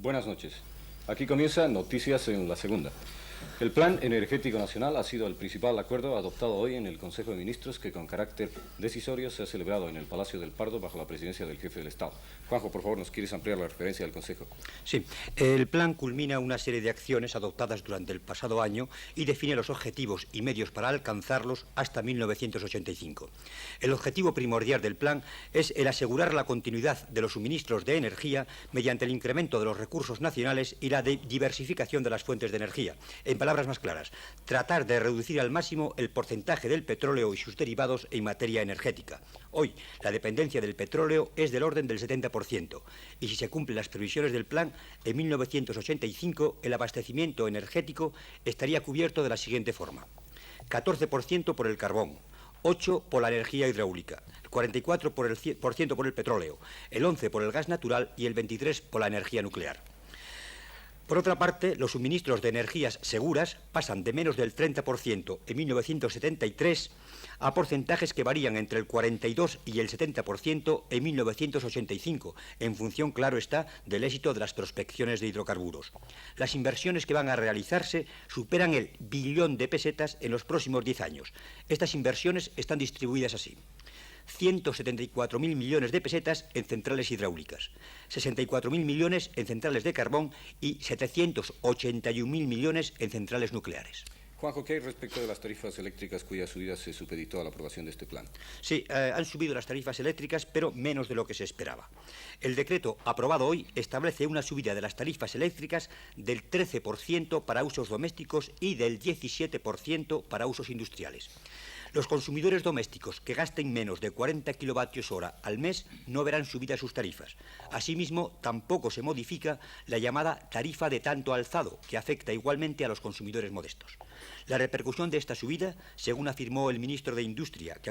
Buenas noches. Aquí comienza Noticias en la Segunda. El Plan Energético Nacional ha sido el principal acuerdo adoptado hoy en el Consejo de Ministros que con carácter decisorio se ha celebrado en el Palacio del Pardo bajo la presidencia del jefe del Estado. Juanjo, por favor, ¿nos quieres ampliar la referencia del Consejo? Sí, el plan culmina una serie de acciones adoptadas durante el pasado año y define los objetivos y medios para alcanzarlos hasta 1985. El objetivo primordial del plan es el asegurar la continuidad de los suministros de energía mediante el incremento de los recursos nacionales y la diversificación de las fuentes de energía. En palabras más claras, tratar de reducir al máximo el porcentaje del petróleo y sus derivados en materia energética. Hoy, la dependencia del petróleo es del orden del 70%, y si se cumplen las previsiones del plan, en 1985 el abastecimiento energético estaría cubierto de la siguiente forma: 14% por el carbón, 8% por la energía hidráulica, el 44% por el petróleo, el 11% por el gas natural y el 23% por la energía nuclear. Por otra parte, los suministros de energías seguras pasan de menos del 30% en 1973 a porcentajes que varían entre el 42% y el 70% en 1985, en función, claro está, del éxito de las prospecciones de hidrocarburos. Las inversiones que van a realizarse superan el billón de pesetas en los próximos 10 años. Estas inversiones están distribuidas así: 174.000 millones de pesetas en centrales hidráulicas, 64.000 millones en centrales de carbón y 781.000 millones en centrales nucleares. Juanjo, ¿qué hay respecto de las tarifas eléctricas cuya subida se supeditó a la aprobación de este plan? Sí, han subido las tarifas eléctricas, pero menos de lo que se esperaba. El decreto aprobado hoy establece una subida de las tarifas eléctricas del 13% para usos domésticos y del 17% para usos industriales. Los consumidores domésticos que gasten menos de 40 kilovatios hora al mes no verán subidas sus tarifas. Asimismo, tampoco se modifica la llamada tarifa de tanto alzado, que afecta igualmente a los consumidores modestos. La repercusión de esta subida, según afirmó el ministro de Industria, que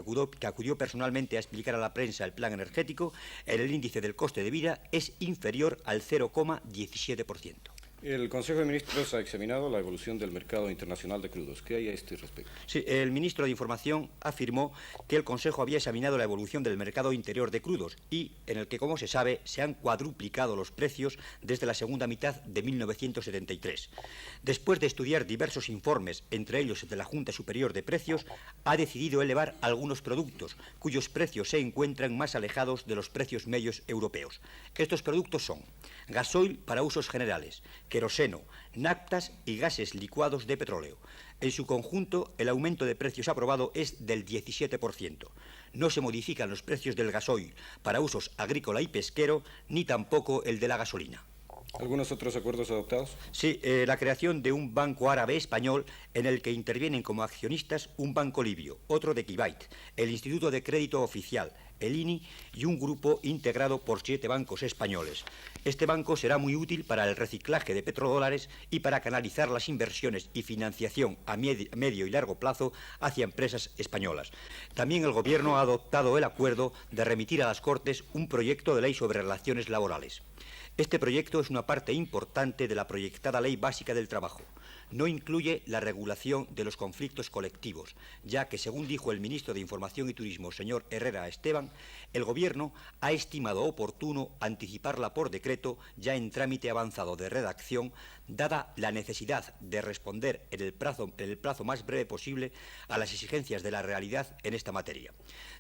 acudió personalmente a explicar a la prensa el plan energético, en el índice del coste de vida es inferior al 0,17%. El Consejo de Ministros ha examinado la evolución del mercado internacional de crudos. ¿Qué hay a este respecto? Sí, el ministro de Información afirmó que el Consejo había examinado la evolución del mercado interior de crudos y en el que, como se sabe, se han cuadruplicado los precios desde la segunda mitad de 1973. Después de estudiar diversos informes, entre ellos de la Junta Superior de Precios, ha decidido elevar algunos productos cuyos precios se encuentran más alejados de los precios medios europeos. Estos productos son gasoil para usos generales, queroseno, naftas y gases licuados de petróleo. En su conjunto, el aumento de precios aprobado es del 17%. No se modifican los precios del gasoil para usos agrícola y pesquero, ni tampoco el de la gasolina. ¿Algunos otros acuerdos adoptados? Sí, la creación de un banco árabe español en el que intervienen como accionistas un banco libio, otro de Kuwait, el Instituto de Crédito Oficial, el INI y un grupo integrado por 7 bancos españoles. Este banco será muy útil para el reciclaje de petrodólares y para canalizar las inversiones y financiación a medio y largo plazo hacia empresas españolas. También el Gobierno ha adoptado el acuerdo de remitir a las Cortes un proyecto de ley sobre relaciones laborales. Este proyecto es una parte importante de la proyectada Ley Básica del Trabajo. No incluye la regulación de los conflictos colectivos, ya que, según dijo el ministro de Información y Turismo, señor Herrera Esteban, el Gobierno ha estimado oportuno anticiparla por decreto ya en trámite avanzado de redacción, dada la necesidad de responder en el plazo más breve posible a las exigencias de la realidad en esta materia.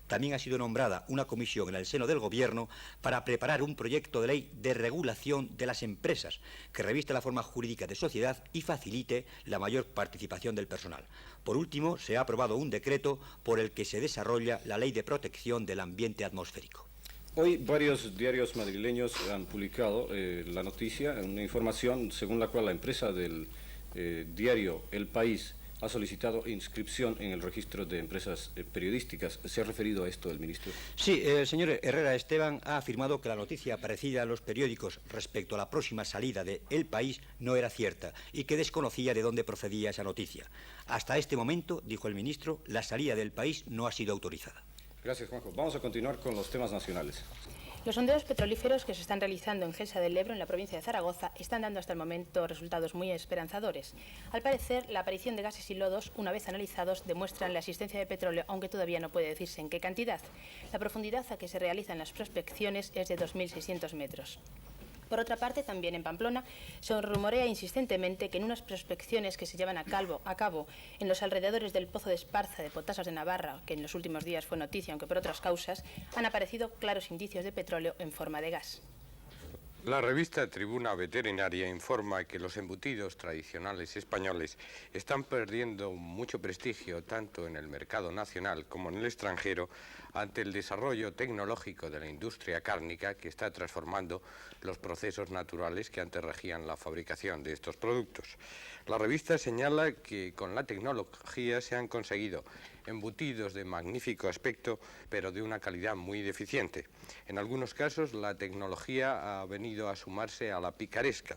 También ha sido nombrada una comisión en el seno del Gobierno para preparar un proyecto de ley de regulación de las empresas que reviste la forma jurídica de sociedad y facilite la mayor participación del personal. Por último, se ha aprobado un decreto por el que se desarrolla la Ley de Protección del Ambiente Atmosférico. Hoy varios diarios madrileños han publicado la noticia, una información según la cual la empresa del diario El País ha solicitado inscripción en el registro de empresas periodísticas. ¿Se ha referido a esto el ministro? Sí, el señor Herrera Esteban ha afirmado que la noticia aparecida en los periódicos respecto a la próxima salida de El País no era cierta y que desconocía de dónde procedía esa noticia. Hasta este momento, dijo el ministro, la salida del País no ha sido autorizada. Gracias, Juanjo. Vamos a continuar con los temas nacionales. Los sondeos petrolíferos que se están realizando en Gelsa del Ebro, en la provincia de Zaragoza, están dando hasta el momento resultados muy esperanzadores. Al parecer, la aparición de gases y lodos, una vez analizados, demuestran la existencia de petróleo, aunque todavía no puede decirse en qué cantidad. La profundidad a que se realizan las prospecciones es de 2.600 metros. Por otra parte, también en Pamplona se rumorea insistentemente que en unas prospecciones que se llevan a cabo en los alrededores del pozo de Esparza de Potasas de Navarra, que en los últimos días fue noticia, aunque por otras causas, han aparecido claros indicios de petróleo en forma de gas. La revista Tribuna Veterinaria informa que los embutidos tradicionales españoles están perdiendo mucho prestigio tanto en el mercado nacional como en el extranjero ante el desarrollo tecnológico de la industria cárnica que está transformando los procesos naturales que antes regían la fabricación de estos productos. La revista señala que con la tecnología se han conseguido embutidos de magnífico aspecto, pero de una calidad muy deficiente. En algunos casos, la tecnología ha venido a sumarse a la picaresca.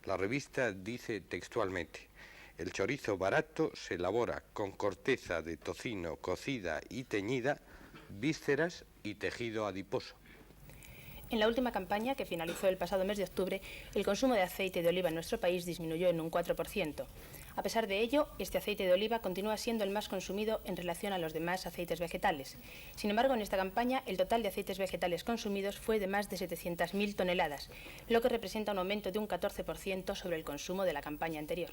La revista dice textualmente: el chorizo barato se elabora con corteza de tocino cocida y teñida, vísceras y tejido adiposo. En la última campaña, que finalizó el pasado mes de octubre, el consumo de aceite de oliva en nuestro país disminuyó en un 4%. A pesar de ello, este aceite de oliva continúa siendo el más consumido en relación a los demás aceites vegetales. Sin embargo, en esta campaña, el total de aceites vegetales consumidos fue de más de 700.000 toneladas, lo que representa un aumento de un 14% sobre el consumo de la campaña anterior.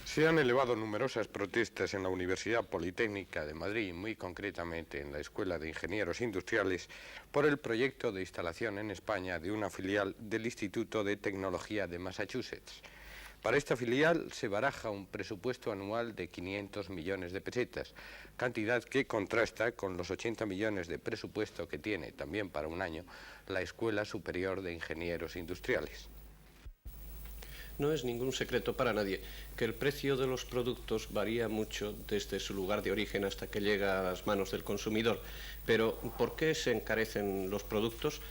Se han elevado numerosas protestas en la Universidad Politécnica de Madrid, muy concretamente en la Escuela de Ingenieros Industriales, por el proyecto de instalación en España de una filial del Instituto de Tecnología de Massachusetts. Para esta filial se baraja un presupuesto anual de 500 millones de pesetas, cantidad que contrasta con los 80 millones de presupuesto que tiene, también para un año, la Escuela Superior de Ingenieros Industriales. No es ningún secreto para nadie que el precio de los productos varía mucho desde su lugar de origen hasta que llega a las manos del consumidor. Pero, ¿por qué se encarecen los productos?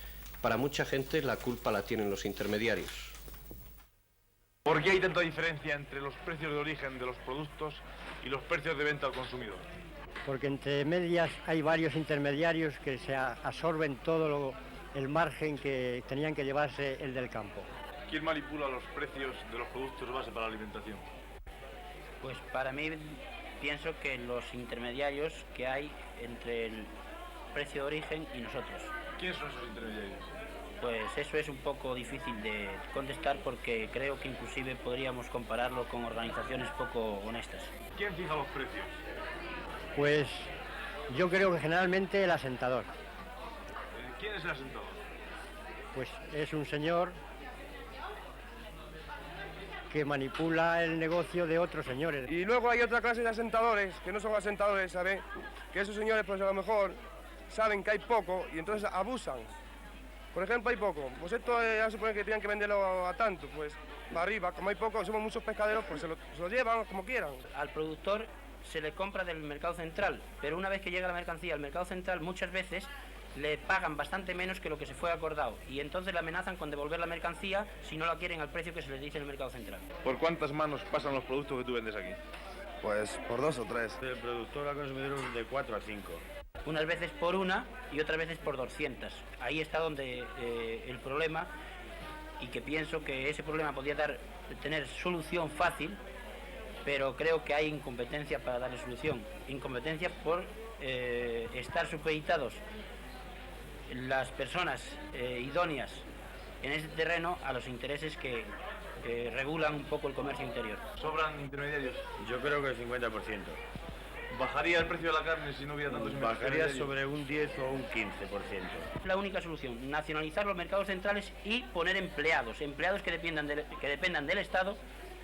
Para mucha gente la culpa la tienen los intermediarios. ¿Por qué hay tanta diferencia entre los precios de origen de los productos y los precios de venta al consumidor? Porque entre medias hay varios intermediarios que se absorben todo el margen que tenían que llevarse el del campo. ¿Quién manipula los precios de los productos base para la alimentación? Pues para mí pienso que los intermediarios que hay entre el precio de origen y nosotros. ¿Quiénes son esos intermediarios? Pues eso es un poco difícil de contestar porque creo que inclusive podríamos compararlo con organizaciones poco honestas. ¿Quién fija los precios? Pues yo creo que generalmente el asentador. ¿Quién es el asentador? Pues es un señor que manipula el negocio de otros señores. Y luego hay otra clase de asentadores, que no son asentadores, ¿sabes? Que esos señores pues a lo mejor saben que hay poco y entonces abusan. Por ejemplo, hay poco, pues esto ya se supone que tienen que venderlo a tanto, pues para arriba, como hay poco, somos muchos pescaderos, pues se lo llevan como quieran. Al productor se le compra del mercado central, pero una vez que llega la mercancía al mercado central muchas veces le pagan bastante menos que lo que se fue acordado y entonces le amenazan con devolver la mercancía si no la quieren al precio que se les dice en el mercado central. ¿Por cuántas manos pasan los productos que tú vendes aquí? Pues por 2 o 3. Del productor al consumidor de 4 a 5. Unas veces por una y otras veces por 200. Ahí está donde el problema, y que pienso que ese problema podría tener solución fácil, pero creo que hay incompetencia para darle solución. Incompetencia por estar supeditados las personas idóneas en ese terreno a los intereses que regulan un poco el comercio interior. ¿Sobran intermediarios? Yo creo que el 50%. ¿Bajaría el precio de la carne si no hubiera tantos intermediarios? Bajaría sobre un 10 o un 15%. La única solución, nacionalizar los mercados centrales y poner empleados que dependan del Estado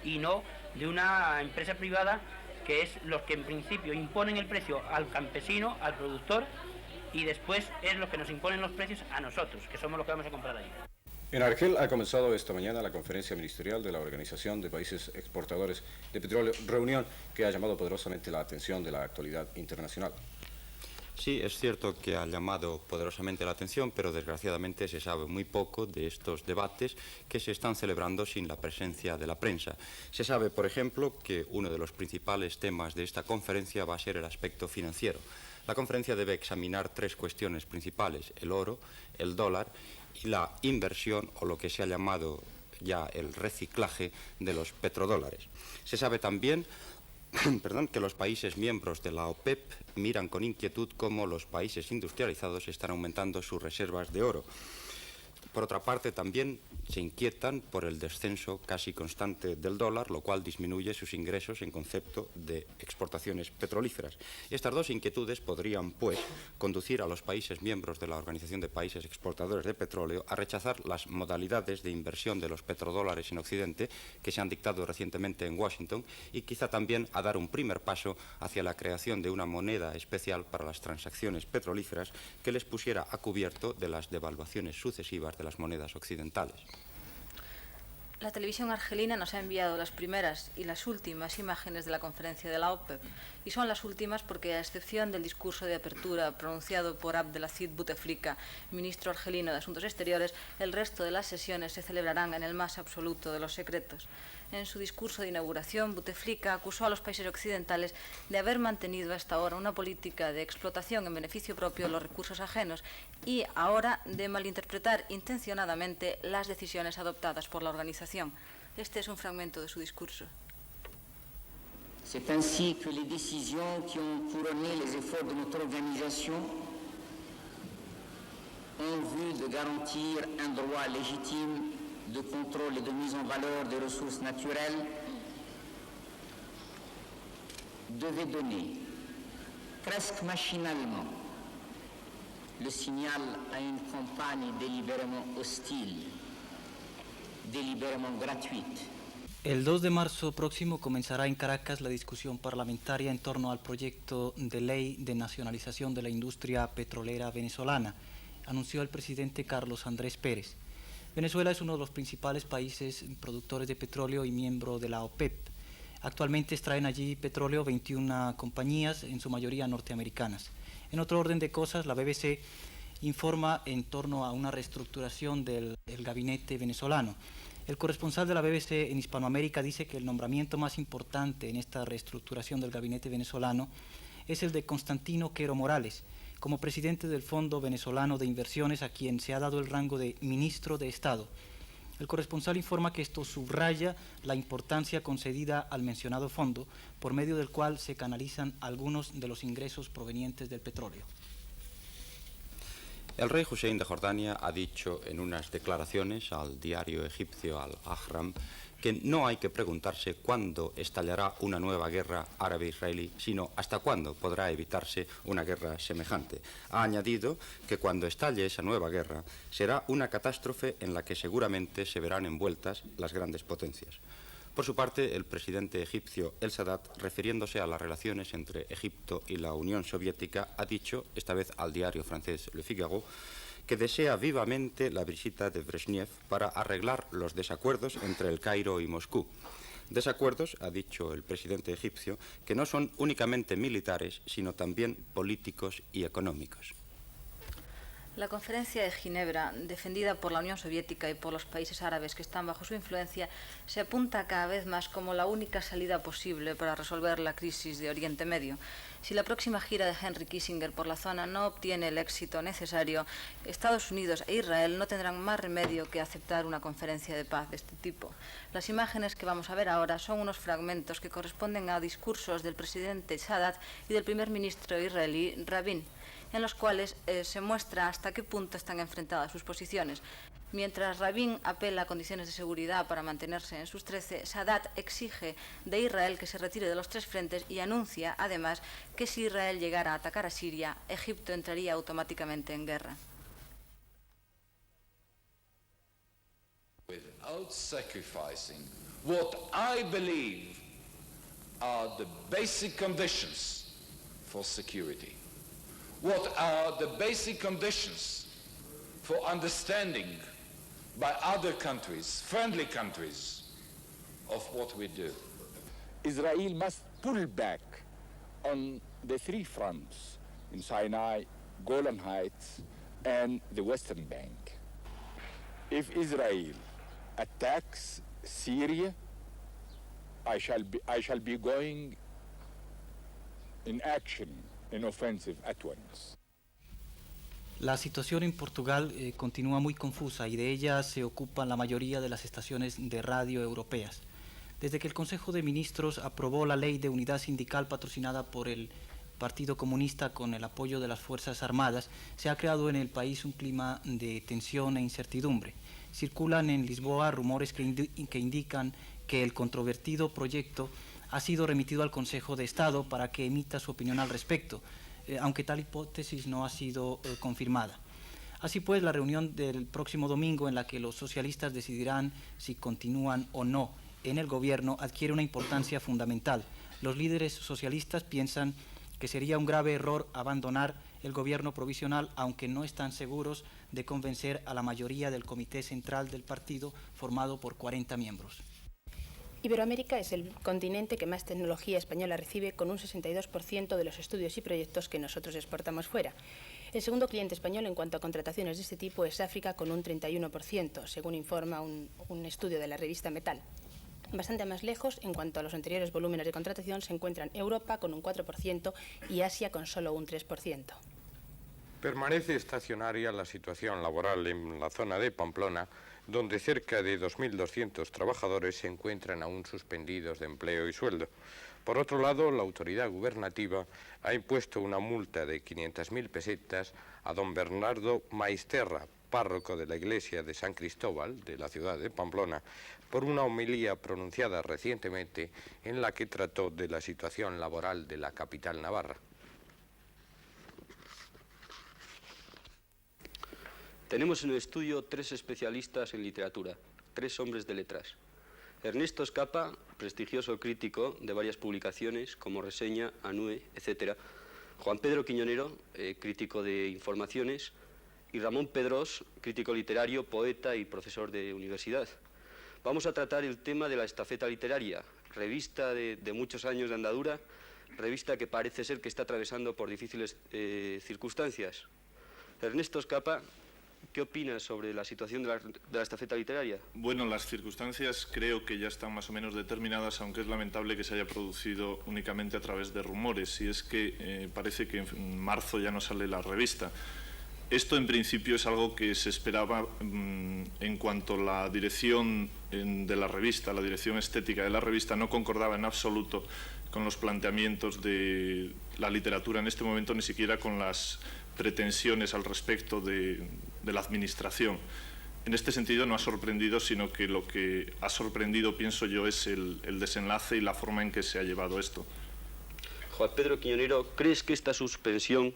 y no de una empresa privada que es los que en principio imponen el precio al campesino, al productor, y después es los que nos imponen los precios a nosotros, que somos los que vamos a comprar ahí. En Argel ha comenzado esta mañana la conferencia ministerial de la Organización de Países Exportadores de Petróleo, reunión que ha llamado poderosamente la atención de la actualidad internacional. Sí, es cierto que ha llamado poderosamente la atención, pero desgraciadamente se sabe muy poco de estos debates que se están celebrando sin la presencia de la prensa. Se sabe, por ejemplo, que uno de los principales temas de esta conferencia va a ser el aspecto financiero. La conferencia debe examinar 3 cuestiones principales: el oro, el dólar y la inversión, o lo que se ha llamado ya el reciclaje de los petrodólares. Se sabe también que los países miembros de la OPEP miran con inquietud cómo los países industrializados están aumentando sus reservas de oro. Por otra parte, también se inquietan por el descenso casi constante del dólar, lo cual disminuye sus ingresos en concepto de exportaciones petrolíferas. Estas dos inquietudes podrían, pues, conducir a los países miembros de la Organización de Países Exportadores de Petróleo a rechazar las modalidades de inversión de los petrodólares en Occidente que se han dictado recientemente en Washington y quizá también a dar un primer paso hacia la creación de una moneda especial para las transacciones petrolíferas que les pusiera a cubierto de las devaluaciones sucesivas de las monedas occidentales. La televisión argelina nos ha enviado las primeras y las últimas imágenes de la conferencia de la OPEP, y son las últimas porque, a excepción del discurso de apertura pronunciado por Abdelaziz Bouteflika, ministro argelino de Asuntos Exteriores, el resto de las sesiones se celebrarán en el más absoluto de los secretos. En su discurso de inauguración, Bouteflika acusó a los países occidentales de haber mantenido hasta ahora una política de explotación en beneficio propio de los recursos ajenos y ahora de malinterpretar intencionadamente las decisiones adoptadas por la organización. Este es un fragmento de su discurso. C'est ainsi que les décisions qui ont couronné les efforts de notre organisation ont vu de garantir un droit légitime de contrôle et de mise en valeur des ressources naturelles devaient donner, presque machinalement, le signal à une campagne délibérément hostile, délibérément gratuite. El 2 de marzo próximo comenzará en Caracas la discusión parlamentaria en torno al proyecto de ley de nacionalización de la industria petrolera venezolana, anunció el presidente Carlos Andrés Pérez. Venezuela es uno de los principales países productores de petróleo y miembro de la OPEP. Actualmente extraen allí petróleo 21 compañías, en su mayoría norteamericanas. En otro orden de cosas, la BBC informa en torno a una reestructuración del gabinete venezolano. El corresponsal de la BBC en Hispanoamérica dice que el nombramiento más importante en esta reestructuración del gabinete venezolano es el de Constantino Quero Morales, como presidente del Fondo Venezolano de Inversiones, a quien se ha dado el rango de ministro de Estado. El corresponsal informa que esto subraya la importancia concedida al mencionado fondo, por medio del cual se canalizan algunos de los ingresos provenientes del petróleo. El rey Hussein de Jordania ha dicho en unas declaraciones al diario egipcio Al-Ahram que no hay que preguntarse cuándo estallará una nueva guerra árabe-israelí, sino hasta cuándo podrá evitarse una guerra semejante. Ha añadido que cuando estalle esa nueva guerra será una catástrofe en la que seguramente se verán envueltas las grandes potencias. Por su parte, el presidente egipcio El Sadat, refiriéndose a las relaciones entre Egipto y la Unión Soviética, ha dicho, esta vez al diario francés Le Figaro, que desea vivamente la visita de Brezhnev para arreglar los desacuerdos entre El Cairo y Moscú. Desacuerdos, ha dicho el presidente egipcio, que no son únicamente militares, sino también políticos y económicos. La conferencia de Ginebra, defendida por la Unión Soviética y por los países árabes que están bajo su influencia, se apunta cada vez más como la única salida posible para resolver la crisis de Oriente Medio. Si la próxima gira de Henry Kissinger por la zona no obtiene el éxito necesario, Estados Unidos e Israel no tendrán más remedio que aceptar una conferencia de paz de este tipo. Las imágenes que vamos a ver ahora son unos fragmentos que corresponden a discursos del presidente Sadat y del primer ministro israelí Rabin, en los cuales se muestra hasta qué punto están enfrentadas sus posiciones. Mientras Rabin apela a condiciones de seguridad para mantenerse en sus 13, Sadat exige de Israel que se retire de los tres frentes y anuncia, además, que si Israel llegara a atacar a Siria, Egipto entraría automáticamente en guerra. Without sacrificing what I believe are the basic conditions for security. What are the basic conditions for understanding by other countries, friendly countries, of what we do? Israel must pull back on the three fronts, in Sinai, Golan Heights, and the Western Bank. If Israel attacks Syria, I shall be going in action, in offensive at once. La situación en Portugal continúa muy confusa y de ella se ocupan la mayoría de las estaciones de radio europeas. Desde que el Consejo de Ministros aprobó la Ley de Unidad Sindical patrocinada por el Partido Comunista con el apoyo de las Fuerzas Armadas, se ha creado en el país un clima de tensión e incertidumbre. Circulan en Lisboa rumores que indican que el controvertido proyecto ha sido remitido al Consejo de Estado para que emita su opinión al respecto, aunque tal hipótesis no ha sido confirmada. Así pues, la reunión del próximo domingo, en la que los socialistas decidirán si continúan o no en el gobierno, adquiere una importancia fundamental. Los líderes socialistas piensan que sería un grave error abandonar el gobierno provisional, aunque no están seguros de convencer a la mayoría del Comité Central del partido, formado por 40 miembros. Iberoamérica es el continente que más tecnología española recibe, con un 62% de los estudios y proyectos que nosotros exportamos fuera. El segundo cliente español en cuanto a contrataciones de este tipo es África, con un 31%, según informa un estudio de la revista Metal. Bastante más lejos, en cuanto a los anteriores volúmenes de contratación, se encuentran Europa con un 4% y Asia con solo un 3%. Permanece estacionaria la situación laboral en la zona de Pamplona, donde cerca de 2.200 trabajadores se encuentran aún suspendidos de empleo y sueldo. Por otro lado, la autoridad gubernativa ha impuesto una multa de 500.000 pesetas a don Bernardo Maisterra, párroco de la iglesia de San Cristóbal, de la ciudad de Pamplona, por una homilía pronunciada recientemente en la que trató de la situación laboral de la capital navarra. Tenemos en el estudio 3 especialistas en literatura, 3 hombres de letras. Ernesto Escapa, prestigioso crítico de varias publicaciones como Reseña, Anue, etc. Juan Pedro Quiñonero, crítico de informaciones. Y Ramón Pedrós, crítico literario, poeta y profesor de universidad. Vamos a tratar el tema de la estafeta literaria, revista de muchos años de andadura, revista que parece ser que está atravesando por difíciles circunstancias. Ernesto Escapa, ¿qué opinas sobre la situación de la estafeta literaria? Bueno, las circunstancias creo que ya están más o menos determinadas, aunque es lamentable que se haya producido únicamente a través de rumores. Y es que parece que en marzo ya no sale la revista. Esto en principio es algo que se esperaba en cuanto la dirección de la revista, la dirección estética de la revista no concordaba en absoluto con los planteamientos de la literatura en este momento, ni siquiera con las pretensiones al respecto de la administración. En este sentido no ha sorprendido, sino que lo que ha sorprendido, pienso yo, es el desenlace y la forma en que se ha llevado esto. Juan Pedro Quiñonero, ¿crees que esta suspensión,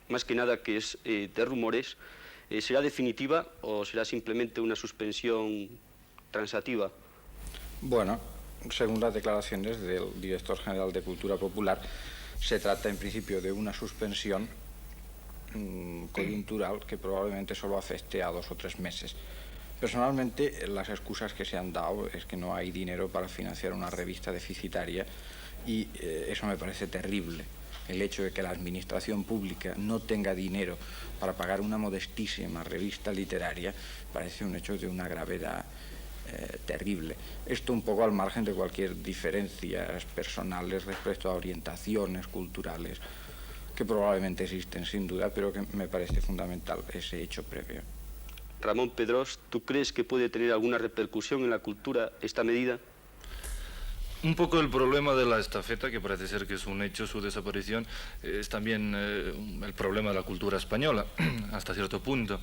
más que nada que es de rumores, será definitiva o será simplemente una suspensión transativa? Bueno, según las declaraciones del director general de Cultura Popular, se trata en principio de una suspensión coyuntural que probablemente solo afecte a 2 o 3 meses. Personalmente, las excusas que se han dado es que no hay dinero para financiar una revista deficitaria y eso me parece terrible. El hecho de que la administración pública no tenga dinero para pagar una modestísima revista literaria parece un hecho de una gravedad terrible. Esto un poco al margen de cualquier diferencias personales respecto a orientaciones culturales que probablemente existen sin duda, pero que me parece fundamental ese hecho previo. Ramón Pedrós, ¿tú crees que puede tener alguna repercusión en la cultura esta medida? Un poco el problema de la estafeta, que parece ser que es un hecho su desaparición, es también el problema de la cultura española, hasta cierto punto,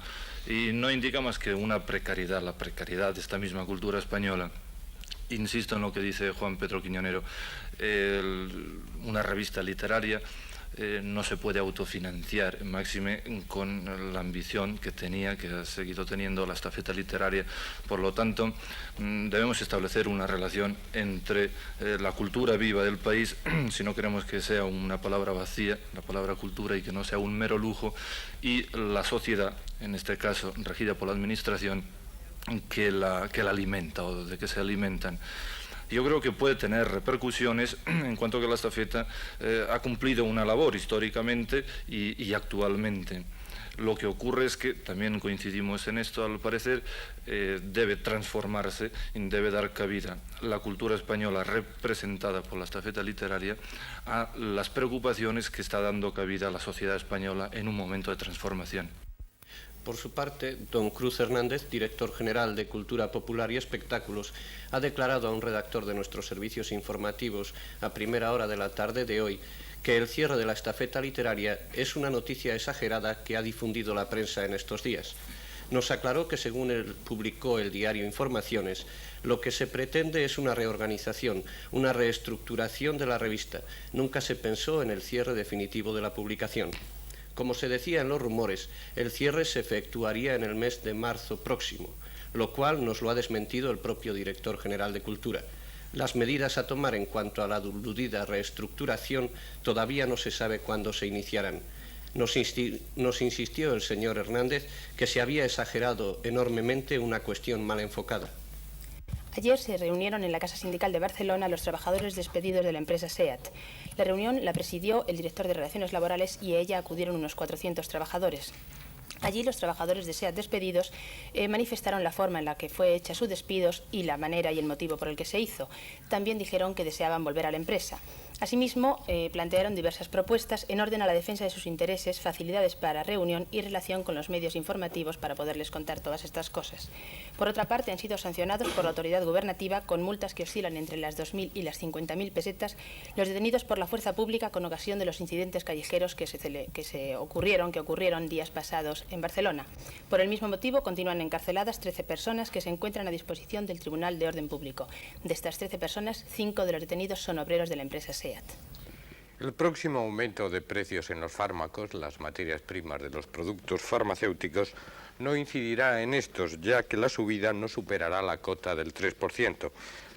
y no indica más que una precariedad, la precariedad de esta misma cultura española. Insisto en lo que dice Juan Pedro Quiñonero, una revista literaria no se puede autofinanciar, máxime con la ambición que tenía, que ha seguido teniendo la estafeta literaria. Por lo tanto, debemos establecer una relación entre la cultura viva del país, si no queremos que sea una palabra vacía, la palabra cultura, y que no sea un mero lujo, y la sociedad, en este caso regida por la administración, que la alimenta o de que se alimentan. Yo creo que puede tener repercusiones en cuanto a que la estafeta ha cumplido una labor históricamente y actualmente. Lo que ocurre es que, también coincidimos en esto al parecer, debe transformarse y debe dar cabida la cultura española representada por la estafeta literaria a las preocupaciones que está dando cabida a la sociedad española en un momento de transformación. Por su parte, don Cruz Hernández, director general de Cultura Popular y Espectáculos, ha declarado a un redactor de nuestros servicios informativos a primera hora de la tarde de hoy que el cierre de la estafeta literaria es una noticia exagerada que ha difundido la prensa en estos días. Nos aclaró que, según publicó el diario Informaciones, lo que se pretende es una reorganización, una reestructuración de la revista. Nunca se pensó en el cierre definitivo de la publicación. Como se decía en los rumores, el cierre se efectuaría en el mes de marzo próximo, lo cual nos lo ha desmentido el propio director general de Cultura. Las medidas a tomar en cuanto a la aludida reestructuración todavía no se sabe cuándo se iniciarán. Nos insistió el señor Hernández que se había exagerado enormemente una cuestión mal enfocada. Ayer se reunieron en la Casa Sindical de Barcelona los trabajadores despedidos de la empresa SEAT. La reunión la presidió el director de Relaciones Laborales y a ella acudieron unos 400 trabajadores. Allí los trabajadores de SEAT despedidos manifestaron la forma en la que fue hecha sus despidos y la manera y el motivo por el que se hizo. También dijeron que deseaban volver a la empresa. Asimismo, plantearon diversas propuestas en orden a la defensa de sus intereses, facilidades para reunión y relación con los medios informativos para poderles contar todas estas cosas. Por otra parte, han sido sancionados por la autoridad gubernativa con multas que oscilan entre las 2.000 y las 50.000 pesetas los detenidos por la fuerza pública con ocasión de los incidentes callejeros que ocurrieron días pasados en Barcelona. Por el mismo motivo, continúan encarceladas 13 personas que se encuentran a disposición del Tribunal de Orden Público. De estas 13 personas, 5 de los detenidos son obreros de la empresa SEAT. El próximo aumento de precios en los fármacos, las materias primas de los productos farmacéuticos, no incidirá en estos, ya que la subida no superará la cota del 3%.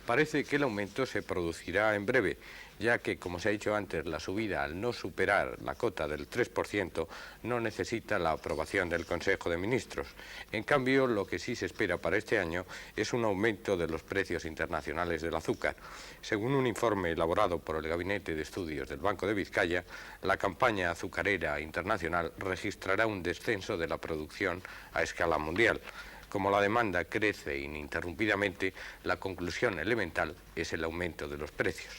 Parece que el aumento se producirá en breve, ya que, como se ha dicho antes, la subida, al no superar la cota del 3%, no necesita la aprobación del Consejo de Ministros. En cambio, lo que sí se espera para este año es un aumento de los precios internacionales del azúcar. Según un informe elaborado por el Gabinete de Estudios del Banco de Vizcaya, la campaña azucarera internacional registrará un descenso de la producción a escala mundial. Como la demanda crece ininterrumpidamente, la conclusión elemental es el aumento de los precios.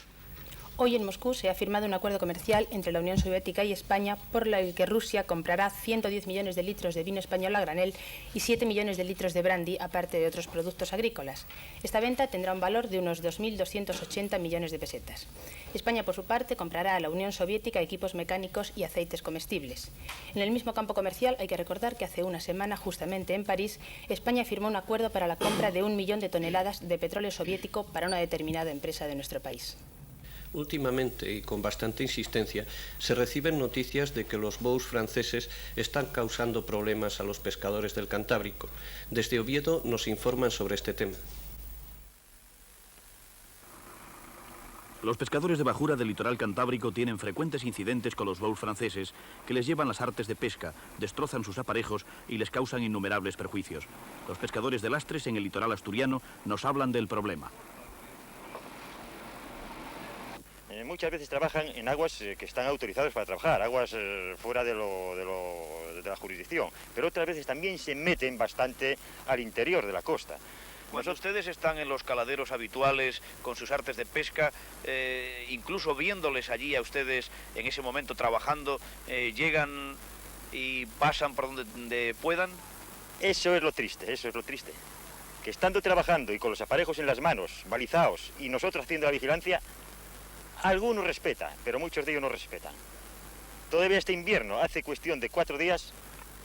Hoy en Moscú se ha firmado un acuerdo comercial entre la Unión Soviética y España por el que Rusia comprará 110 millones de litros de vino español a granel y 7 millones de litros de brandy, aparte de otros productos agrícolas. Esta venta tendrá un valor de unos 2.280 millones de pesetas. España, por su parte, comprará a la Unión Soviética equipos mecánicos y aceites comestibles. En el mismo campo comercial hay que recordar que hace una semana, justamente en París, España firmó un acuerdo para la compra de 1 millón de toneladas de petróleo soviético para una determinada empresa de nuestro país. Últimamente, y con bastante insistencia, se reciben noticias de que los bows franceses están causando problemas a los pescadores del Cantábrico. Desde Oviedo nos informan sobre este tema. Los pescadores de bajura del litoral cantábrico tienen frecuentes incidentes con los bows franceses que les llevan las artes de pesca, destrozan sus aparejos y les causan innumerables perjuicios. Los pescadores de lastres en el litoral asturiano nos hablan del problema. Muchas veces trabajan en aguas que están autorizadas para trabajar, aguas fuera de la jurisdicción, pero otras veces también se meten bastante al interior de la costa. Cuando ustedes están en los caladeros habituales con sus artes de pesca, incluso viéndoles allí a ustedes en ese momento trabajando, llegan y pasan por donde puedan. Eso es lo triste, que estando trabajando y con los aparejos en las manos, balizados, y nosotros haciendo la vigilancia, algunos respetan, pero muchos de ellos no respetan. Todavía este invierno, hace cuestión de 4 días,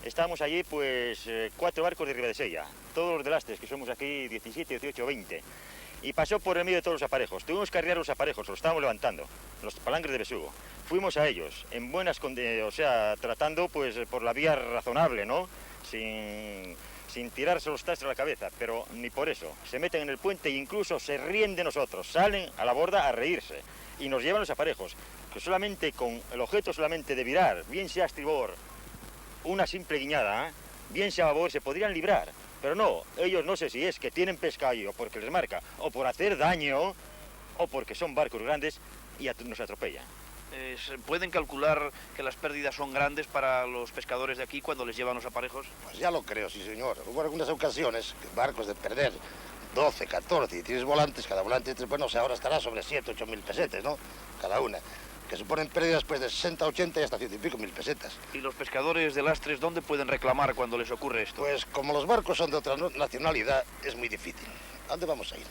estábamos allí, pues, 4 barcos de Ribadesella, todos los de lastres, que somos aquí 17, 18, 20, y pasó por el medio de todos los aparejos. Tuvimos que arriar los aparejos, los estábamos levantando, los palangres de besugo. Fuimos a ellos, en buenas condiciones, o sea, tratando, pues, por la vía razonable, ¿no? Sin tirarse los trastes a la cabeza, pero ni por eso. Se meten en el puente e incluso se ríen de nosotros, salen a la borda a reírse. Y nos llevan los aparejos, que solamente con el objeto solamente de virar, bien sea a estribor, una simple guiñada, bien sea a babor, se podrían librar. Pero no, ellos no sé si es que tienen pesca ahí, o porque les marca, o por hacer daño, o porque son barcos grandes y nos atropellan. ¿Pueden calcular que las pérdidas son grandes para los pescadores de aquí cuando les llevan los aparejos? Pues ya lo creo, sí señor. Hubo algunas ocasiones, barcos de perder 12, 14, y tienes volantes, cada volante, pues no sé, ahora estará sobre 7, 8 mil pesetas, ¿no? Cada una, que suponen pérdidas pues de 60, 80 y hasta 100 y pico mil pesetas. ¿Y los pescadores de lastres dónde pueden reclamar cuando les ocurre esto? Pues como los barcos son de otra nacionalidad, es muy difícil. ¿A dónde vamos a ir?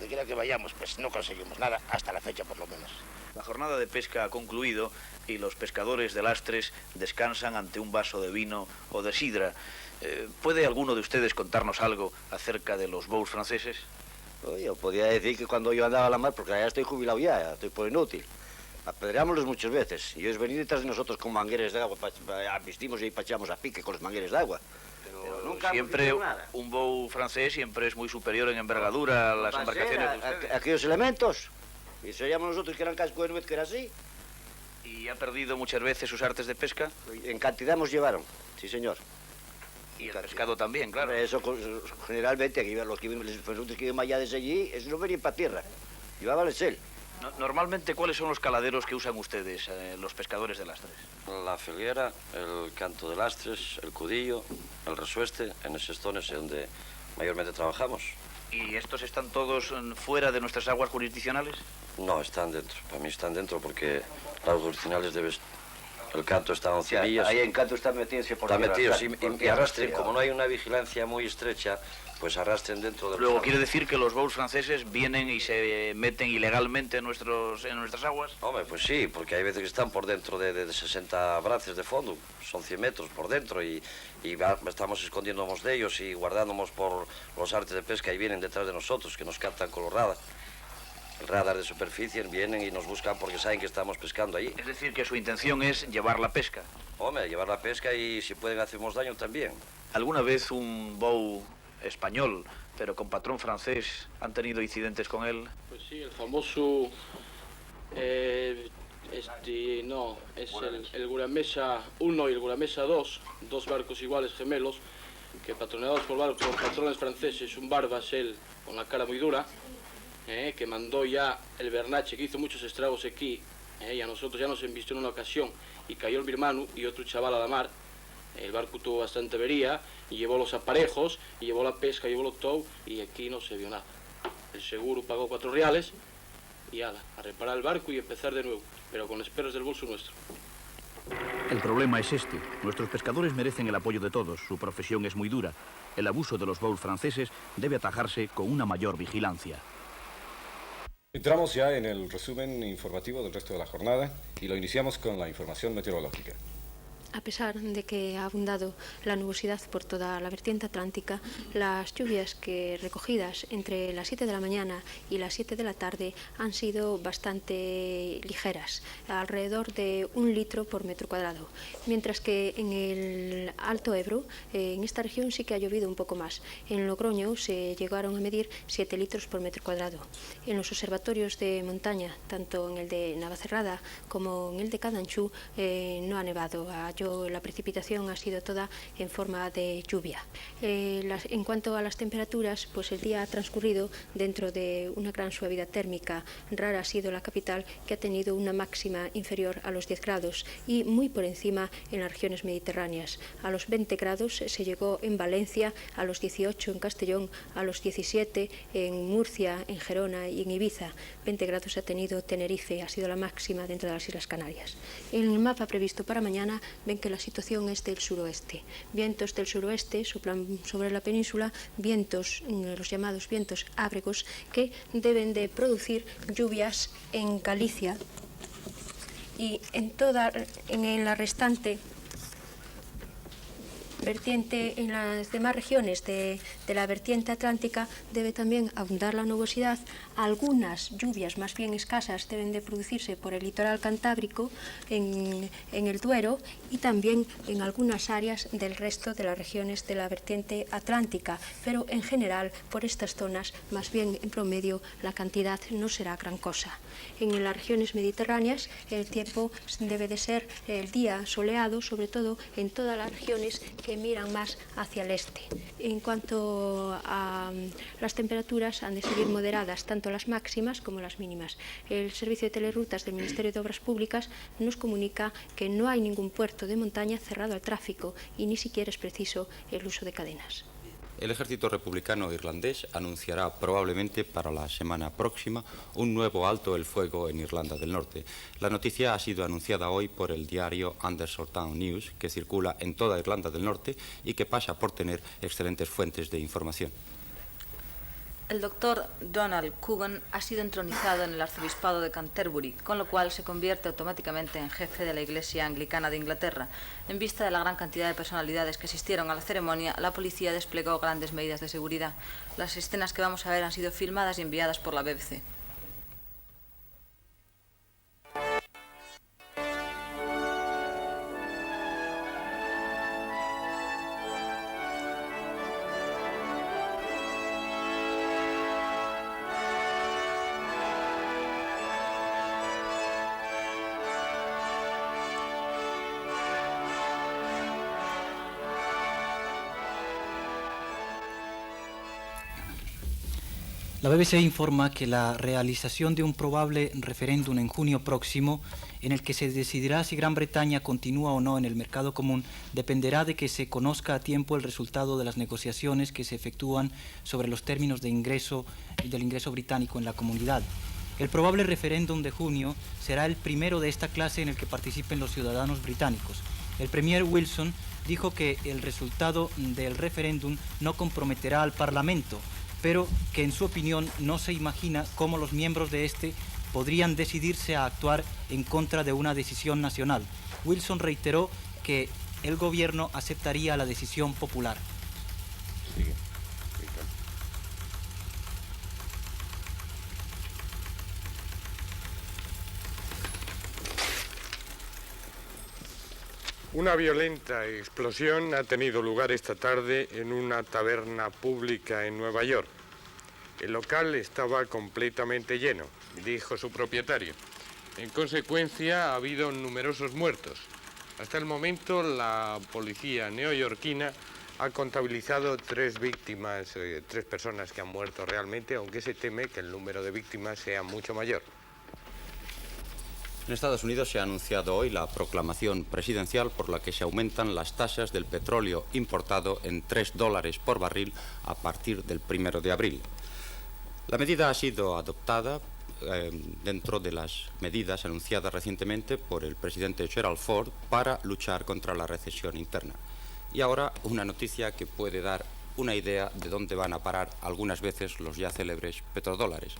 donde quiera que vayamos, pues no conseguimos nada, hasta la fecha por lo menos. La jornada de pesca ha concluido y los pescadores de Lastres descansan ante un vaso de vino o de sidra. ¿Puede alguno de ustedes contarnos algo acerca de los bous franceses? Yo podía decir que cuando yo andaba a la mar, porque ya estoy jubilado ya estoy por inútil, apedreámoslos muchas veces, y ellos venían detrás de nosotros con mangueres de agua, vestimos y pachamos a pique con los mangueres de agua. Pero nunca siempre un bou francés siempre es muy superior en envergadura a las embarcaciones de ustedes. Aquellos elementos, y seríamos nosotros que eran casco de nuez, que era así. ¿Y ha perdido muchas veces sus artes de pesca? En cantidad nos llevaron, sí señor. Y el pescado también, claro. Eso generalmente, aquí los que iban allá desde allí, eso no venían para tierra, llevaban el sel. Normalmente, ¿cuáles son los caladeros que usan ustedes, los pescadores de Lastres? La filguera, el canto de Lastres, el cudillo, el resueste, en esos zonas es donde mayormente trabajamos. ¿Y estos están todos fuera de nuestras aguas jurisdiccionales? No, están dentro. Para mí están dentro porque las jurisdiccionales debes... El canto está a 11 millas. Ahí en canto está metido por tierra. Está tierra, metido, y arrastren, como no hay una vigilancia muy estrecha, pues arrastren dentro de los... Luego, ¿quiere decir que los bous franceses vienen y se meten ilegalmente en nuestras aguas? Hombre, pues sí, porque hay veces que están por dentro de 60 braces de fondo, son 100 metros por dentro, y estamos escondiéndonos de ellos y guardándonos por los artes de pesca y vienen detrás de nosotros, que nos captan con los radar. El radar de superficie, vienen y nos buscan porque saben que estamos pescando allí. Es decir, que su intención es llevar la pesca. Hombre, llevar la pesca y si pueden hacernos daño también. ¿Alguna vez un bou español, pero con patrón francés, han tenido incidentes con él? Pues sí, el famoso... el Guramesa 1 y el Guramesa 2, dos barcos iguales gemelos, que patroneados por patrones franceses, un barbas, él con la cara muy dura, que mandó ya el Bernache, que hizo muchos estragos aquí, y a nosotros ya nos embistió en una ocasión, y cayó el birmano y otro chaval a la mar. El barco tuvo bastante avería, y llevó los aparejos, y llevó la pesca, llevó los tow, y aquí no se vio nada. El seguro pagó 4 reales, y ala, a reparar el barco y empezar de nuevo, pero con los perros del bolso nuestro. El problema es este. Nuestros pescadores merecen el apoyo de todos. Su profesión es muy dura. El abuso de los bous franceses debe atajarse con una mayor vigilancia. Entramos ya en el resumen informativo del resto de la jornada y lo iniciamos con la información meteorológica. A pesar de que ha abundado la nubosidad por toda la vertiente atlántica, las lluvias que recogidas entre las 7 de la mañana y las 7 de la tarde han sido bastante ligeras, alrededor de 1 litro por metro cuadrado, mientras que en el Alto Ebro, en esta región sí que ha llovido un poco más. En Logroño se llegaron a medir 7 litros por metro cuadrado. En los observatorios de montaña, tanto en el de Navacerrada como en el de Cadanchú, no ha nevado. La precipitación ha sido toda en forma de lluvia. En cuanto a las temperaturas, pues el día ha transcurrido dentro de una gran suavidad térmica. Rara ha sido la capital, que ha tenido una máxima inferior a los 10 grados y muy por encima en las regiones mediterráneas. A los 20 grados se llegó en Valencia, a los 18 en Castellón, a los 17 en Murcia, en Gerona y en Ibiza. 20 grados ha tenido Tenerife, ha sido la máxima dentro de las Islas Canarias. En el mapa previsto para mañana ven que la situación es del suroeste. Vientos del suroeste soplan sobre la península, vientos, los llamados vientos ábregos, que deben de producir lluvias en Galicia y en la restante vertiente, en las demás regiones de la vertiente atlántica debe también abundar la nubosidad. Algunas lluvias más bien escasas deben de producirse por el litoral cantábrico, en el Duero y también en algunas áreas del resto de las regiones de la vertiente atlántica, pero en general por estas zonas, más bien en promedio, la cantidad no será gran cosa. En las regiones mediterráneas el tiempo debe de ser el día soleado, sobre todo en todas las regiones que miran más hacia el este. En cuanto a las temperaturas, han de seguir moderadas tanto las máximas como las mínimas. El Servicio de Telerutas del Ministerio de Obras Públicas nos comunica que no hay ningún puerto de montaña cerrado al tráfico y ni siquiera es preciso el uso de cadenas. El ejército republicano irlandés anunciará probablemente para la semana próxima un nuevo alto el fuego en Irlanda del Norte. La noticia ha sido anunciada hoy por el diario Understortown News, que circula en toda Irlanda del Norte y que pasa por tener excelentes fuentes de información. El doctor Donald Coogan ha sido entronizado en el arzobispado de Canterbury, con lo cual se convierte automáticamente en jefe de la Iglesia Anglicana de Inglaterra. En vista de la gran cantidad de personalidades que asistieron a la ceremonia, la policía desplegó grandes medidas de seguridad. Las escenas que vamos a ver han sido filmadas y enviadas por la BBC. La BBC informa que la realización de un probable referéndum en junio próximo, en el que se decidirá si Gran Bretaña continúa o no en el mercado común, dependerá de que se conozca a tiempo el resultado de las negociaciones que se efectúan sobre los términos de ingreso del ingreso británico en la comunidad. El probable referéndum de junio será el primero de esta clase en el que participen los ciudadanos británicos. El premier Wilson dijo que el resultado del referéndum no comprometerá al Parlamento, pero que en su opinión no se imagina cómo los miembros de este podrían decidirse a actuar en contra de una decisión nacional. Wilson reiteró que el gobierno aceptaría la decisión popular. Sigue. Una violenta explosión ha tenido lugar esta tarde en una taberna pública en Nueva York. El local estaba completamente lleno, dijo su propietario. En consecuencia, ha habido numerosos muertos. Hasta el momento, la policía neoyorquina ha contabilizado 3 víctimas, 3 personas que han muerto realmente, aunque se teme que el número de víctimas sea mucho mayor. En Estados Unidos se ha anunciado hoy la proclamación presidencial por la que se aumentan las tasas del petróleo importado en $3 por barril a partir del 1 de abril. La medida ha sido adoptada dentro de las medidas anunciadas recientemente por el presidente Gerald Ford para luchar contra la recesión interna. Y ahora una noticia que puede dar una idea de dónde van a parar algunas veces los ya célebres petrodólares.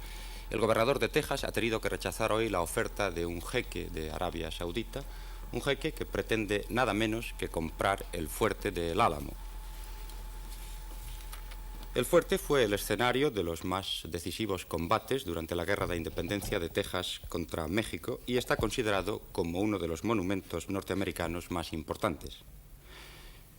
El gobernador de Texas ha tenido que rechazar hoy la oferta de un jeque de Arabia Saudita, un jeque que pretende nada menos que comprar el fuerte de El Álamo. El fuerte fue el escenario de los más decisivos combates durante la Guerra de Independencia de Texas contra México y está considerado como uno de los monumentos norteamericanos más importantes.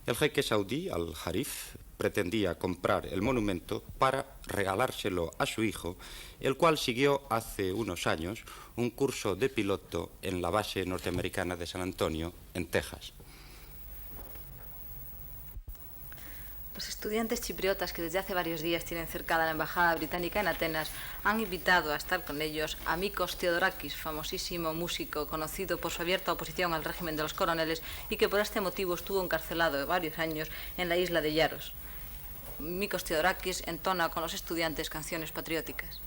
El jeque saudí Al-Harith pretendía comprar el monumento para regalárselo a su hijo, el cual siguió hace unos años un curso de piloto en la base norteamericana de San Antonio, en Texas. Los estudiantes chipriotas que desde hace varios días tienen cercada la embajada británica en Atenas han invitado a estar con ellos a Mikos Theodorakis, famosísimo músico conocido por su abierta oposición al régimen de los coroneles y que por este motivo estuvo encarcelado varios años en la isla de Yaros. Mikos Theodorakis entona con los estudiantes canciones patrióticas.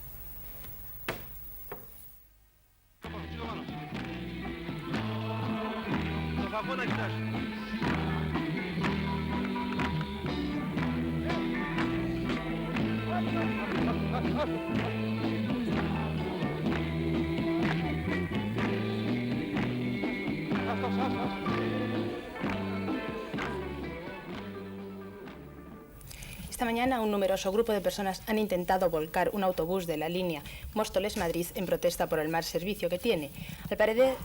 Esta mañana un numeroso grupo de personas han intentado volcar un autobús de la línea Móstoles-Madrid en protesta por el mal servicio que tiene.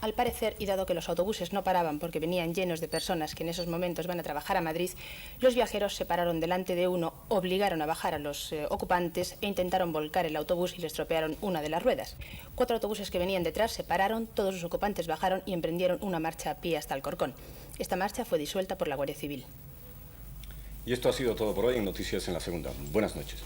Al parecer, y dado que los autobuses no paraban porque venían llenos de personas que en esos momentos van a trabajar a Madrid, los viajeros se pararon delante de uno, obligaron a bajar a los ocupantes e intentaron volcar el autobús y le estropearon una de las ruedas. 4 autobuses que venían detrás se pararon, todos los ocupantes bajaron y emprendieron una marcha a pie hasta Alcorcón. Esta marcha fue disuelta por la Guardia Civil. Y esto ha sido todo por hoy en Noticias en la Segunda. Buenas noches.